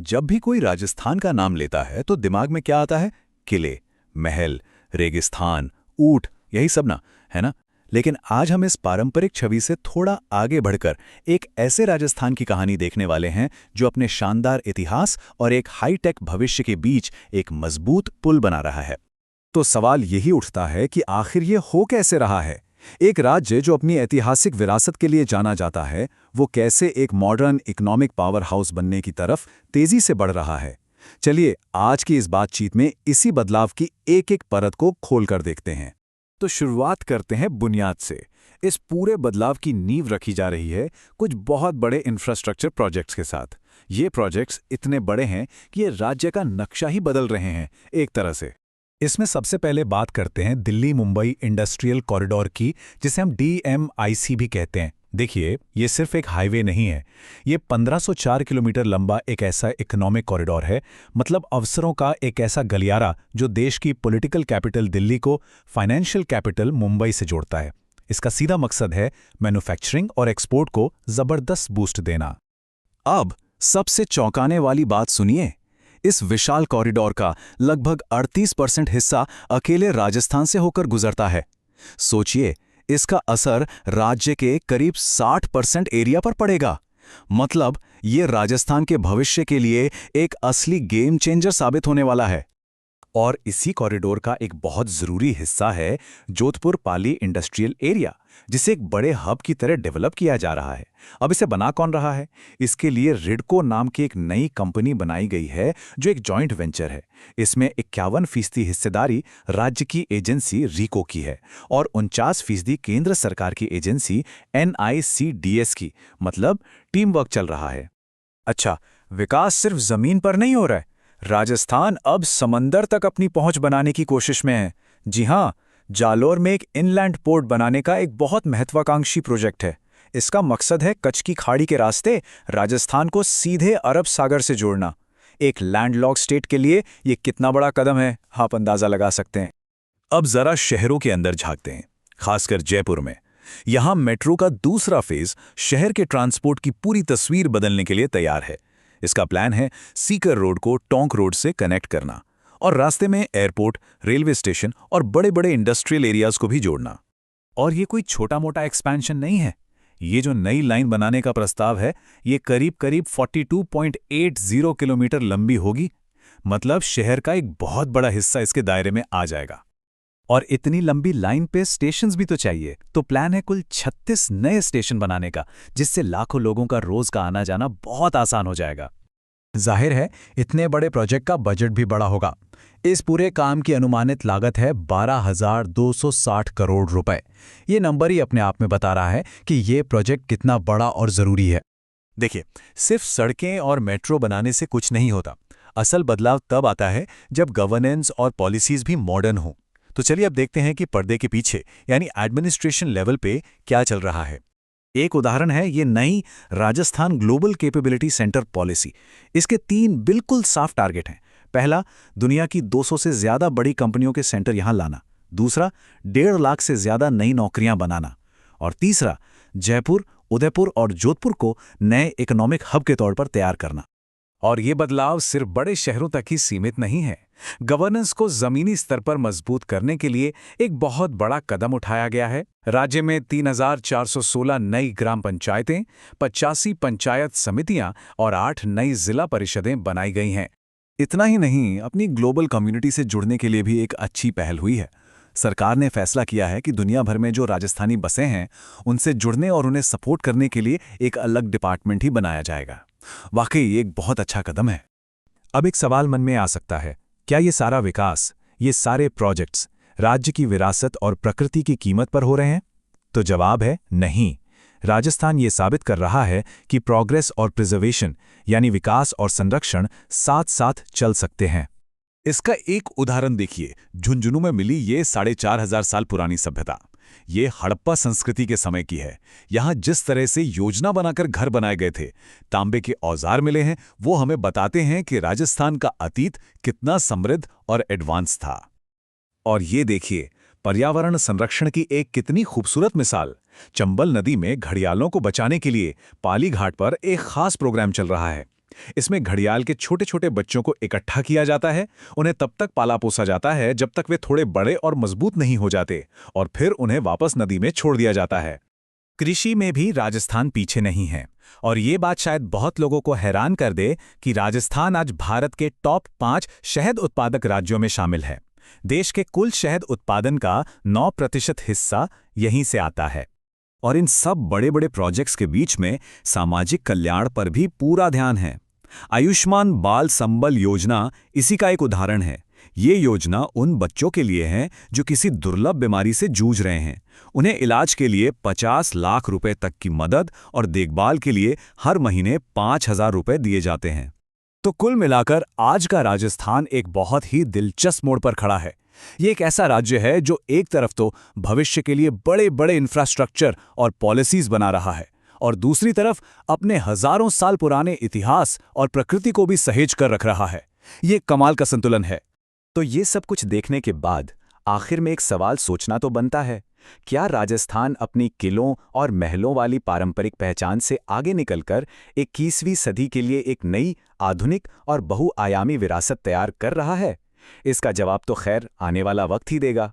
जब भी कोई राजस्थान का नाम लेता है तो दिमाग में क्या आता है? किले, महल, रेगिस्तान, ऊंट, यही सब ना, है ना? लेकिन आज हम इस पारंपरिक छवि से थोड़ा आगे बढ़कर एक ऐसे राजस्थान की कहानी देखने वाले हैं जो अपने शानदार इतिहास और एक हाईटेक भविष्य के बीच एक मजबूत पुल बना रहा है। तो सवाल यही उठता है कि आखिर ये हो कैसे रहा है? एक राज्य जो अपनी ऐतिहासिक विरासत के लिए जाना जाता है, वो कैसे एक मॉडर्न इकोनॉमिक पावर हाउस बनने की तरफ तेजी से बढ़ रहा है? चलिए आज की इस बातचीत में इसी बदलाव की एक-एक परत को खोलकर देखते हैं। तो शुरुआत करते हैं बुनियाद से। इस पूरे बदलाव की नींव रखी जा रही है कुछ बहुत बड़े इंफ्रास्ट्रक्चर प्रोजेक्ट्स के साथ। ये प्रोजेक्ट्स इतने बड़े हैं कि ये राज्य का नक्शा ही बदल रहे हैं एक तरह से। इसमें सबसे पहले बात करते हैं दिल्ली मुंबई इंडस्ट्रियल कॉरिडोर की, जिसे हम DMIC भी कहते हैं। देखिए, ये सिर्फ एक हाईवे नहीं है, ये 1504 किलोमीटर लंबा एक ऐसा इकोनॉमिक कॉरिडोर है, मतलब अवसरों का एक ऐसा गलियारा जो देश की पॉलिटिकल कैपिटल दिल्ली को फाइनेंशियल कैपिटल मुंबई से जोड़ता है। इसका सीधा मकसद है मैन्युफैक्चरिंग और एक्सपोर्ट को जबरदस्त बूस्ट देना। अब सबसे चौंकाने वाली बात सुनिए, इस विशाल कॉरिडोर का लगभग 38% हिस्सा अकेले राजस्थान से होकर गुजरता है। सोचिए, इसका असर राज्य के करीब 60% एरिया पर पड़ेगा। मतलब ये राजस्थान के भविष्य के लिए एक असली गेम चेंजर साबित होने वाला है। और इसी कॉरिडोर का एक बहुत जरूरी हिस्सा है जोधपुर पाली इंडस्ट्रियल एरिया, जिसे एक बड़े हब की तरह डेवलप किया जा रहा है। अब इसे बना कौन रहा है? इसके लिए रिडको नाम की एक नई कंपनी बनाई गई है जो एक जॉइंट वेंचर है। इसमें 51% हिस्सेदारी राज्य की एजेंसी रीको की है और 49% केंद्र सरकार की एजेंसी NICDS की। मतलब टीम वर्क चल रहा है। अच्छा, विकास सिर्फ जमीन पर नहीं हो रहा है, राजस्थान अब समंदर तक अपनी पहुंच बनाने की कोशिश में है। जी हां, जालोर में एक इनलैंड पोर्ट बनाने का एक बहुत महत्वाकांक्षी प्रोजेक्ट है। इसका मकसद है कच्छ की खाड़ी के रास्ते राजस्थान को सीधे अरब सागर से जोड़ना। एक लैंडलॉक्ड स्टेट के लिए ये कितना बड़ा कदम है, आप अंदाजा लगा सकते हैं। अब जरा शहरों के अंदर झांकते हैं, खासकर जयपुर में। यहां मेट्रो का दूसरा फेज शहर के ट्रांसपोर्ट की पूरी तस्वीर बदलने के लिए तैयार है। इसका प्लान है सीकर रोड को टोंक रोड से कनेक्ट करना और रास्ते में एयरपोर्ट, रेलवे स्टेशन और बड़े-बड़े इंडस्ट्रियल एरियाज को भी जोड़ना। और ये कोई छोटा-मोटा एक्सपेंशन नहीं है। ये जो नई लाइन बनाने का प्रस्ताव है, ये करीब-करीब 42.80 किलोमीटर लंबी होगी। मतलब शहर का एक बहुत बड़ा हिस्सा इसके दायरे में आ जाएगा। और इतनी लंबी लाइन पे स्टेशंस भी तो चाहिए, तो प्लान है कुल 36 नए स्टेशन बनाने का, जिससे लाखों लोगों का रोज का आना जाना बहुत आसान हो जाएगा। जाहिर है, इतने बड़े प्रोजेक्ट का बजट भी बड़ा होगा। इस पूरे काम की अनुमानित लागत है 12,260 करोड़ रुपए। ये नंबर ही अपने आप में बता रहा है कि ये प्रोजेक्ट कितना बड़ा और जरूरी है। देखिए, सिर्फ सड़कें और मेट्रो बनाने से कुछ नहीं होता। असल बदलाव तब आता है जब गवर्नेंस और पॉलिसीज भी मॉडर्न हों। तो चलिए अब देखते हैं कि पर्दे के पीछे यानी एडमिनिस्ट्रेशन लेवल पे क्या चल रहा है। एक उदाहरण है ये नई Rajasthan global capability centre policy. इसके 3 बिल्कुल साफ टारगेट हैं। पहला, दुनिया की 200 से ज्यादा बड़ी कंपनियों के सेंटर यहां लाना। दूसरा, 1.5 लाख से ज्यादा नई नौकरियां बनाना। और तीसरा, जयपुर, उदयपुर और जोधपुर को नए इकोनॉमिक हब के तौर पर तैयार करना। और ये बदलाव सिर्फ बड़े शहरों तक ही सीमित नहीं है। गवर्नेंस को जमीनी स्तर पर मजबूत करने के लिए एक बहुत बड़ा कदम उठाया गया है। राज्य में 3,416 नई ग्राम पंचायतें, 85 पंचायत समितियां और 8 नई जिला परिषदें बनाई गई हैं। इतना ही नहीं, अपनी ग्लोबल कम्युनिटी से जुड़ने के लिए भी एक अच्छी पहल हुई है। सरकार ने फैसला किया है कि दुनिया भर में जो राजस्थानी बसें हैं, उनसे जुड़ने और उन्हें सपोर्ट करने के लिए एक अलग डिपार्टमेंट ही बनाया जाएगा। वाकई एक बहुत अच्छा कदम है। अब एक सवाल मन में आ सकता है, क्या ये सारा विकास, ये सारे प्रोजेक्ट्स राज्य की विरासत और प्रकृति की कीमत पर हो रहे हैं? तो जवाब है नहीं। राजस्थान ये साबित कर रहा है कि प्रोग्रेस और प्रिजर्वेशन यानी विकास और संरक्षण साथ साथ चल सकते हैं। इसका एक उदाहरण देखिए, झुंझुनू में मिली ये 4,500 साल पुरानी सभ्यता। ये हड़प्पा संस्कृति के समय की है। यहाँ जिस तरह से योजना बनाकर घर बनाए गए थे, तांबे के औजार मिले हैं, वो हमें बताते हैं कि राजस्थान का अतीत कितना समृद्ध और एडवांस था। और ये देखिए, पर्यावरण संरक्षण की एक कितनी खूबसूरत मिसाल। चंबल नदी में घड़ियालों को बचाने के लिए पाली घाट पर एक खास प्रोग्राम चल रहा है। इसमें घड़ियाल के छोटे छोटे बच्चों को इकट्ठा किया जाता है, उन्हें तब तक पाला पोसा जाता है जब तक वे थोड़े बड़े और मजबूत नहीं हो जाते, और फिर उन्हें वापस नदी में छोड़ दिया जाता है। कृषि में भी राजस्थान पीछे नहीं है, और ये बात शायद बहुत लोगों को हैरान कर दे कि राजस्थान आज भारत के टॉप 5 शहद उत्पादक राज्यों में शामिल है। देश के कुल शहद उत्पादन का 9% हिस्सा यहीं से आता है। और इन सब बड़े बड़े प्रोजेक्ट्स के बीच में सामाजिक कल्याण पर भी पूरा ध्यान है। आयुष्मान बाल संबल योजना इसी का एक उदाहरण है। ये योजना उन बच्चों के लिए है जो किसी दुर्लभ बीमारी से जूझ रहे हैं। उन्हें इलाज के लिए 50 लाख रुपए तक की मदद और देखभाल के लिए हर महीने 5,000 रुपए दिए जाते हैं। तो कुल मिलाकर आज का राजस्थान एक बहुत ही दिलचस्प मोड़ पर खड़ा है। ये एक ऐसा राज्य है जो एक तरफ तो भविष्य के लिए बड़े बड़े इंफ्रास्ट्रक्चर और पॉलिसीज बना रहा है, और दूसरी तरफ अपने हजारों साल पुराने इतिहास और प्रकृति को भी सहेज कर रख रहा है। ये कमाल का संतुलन है। तो ये सब कुछ देखने के बाद आखिर में एक सवाल सोचना तो बनता है, क्या राजस्थान अपनी किलों और महलों वाली पारंपरिक पहचान से आगे निकलकर 21वीं सदी के लिए एक नई, आधुनिक और बहुआयामी विरासत तैयार कर रहा है? इसका जवाब तो खैर आने वाला वक्त ही देगा।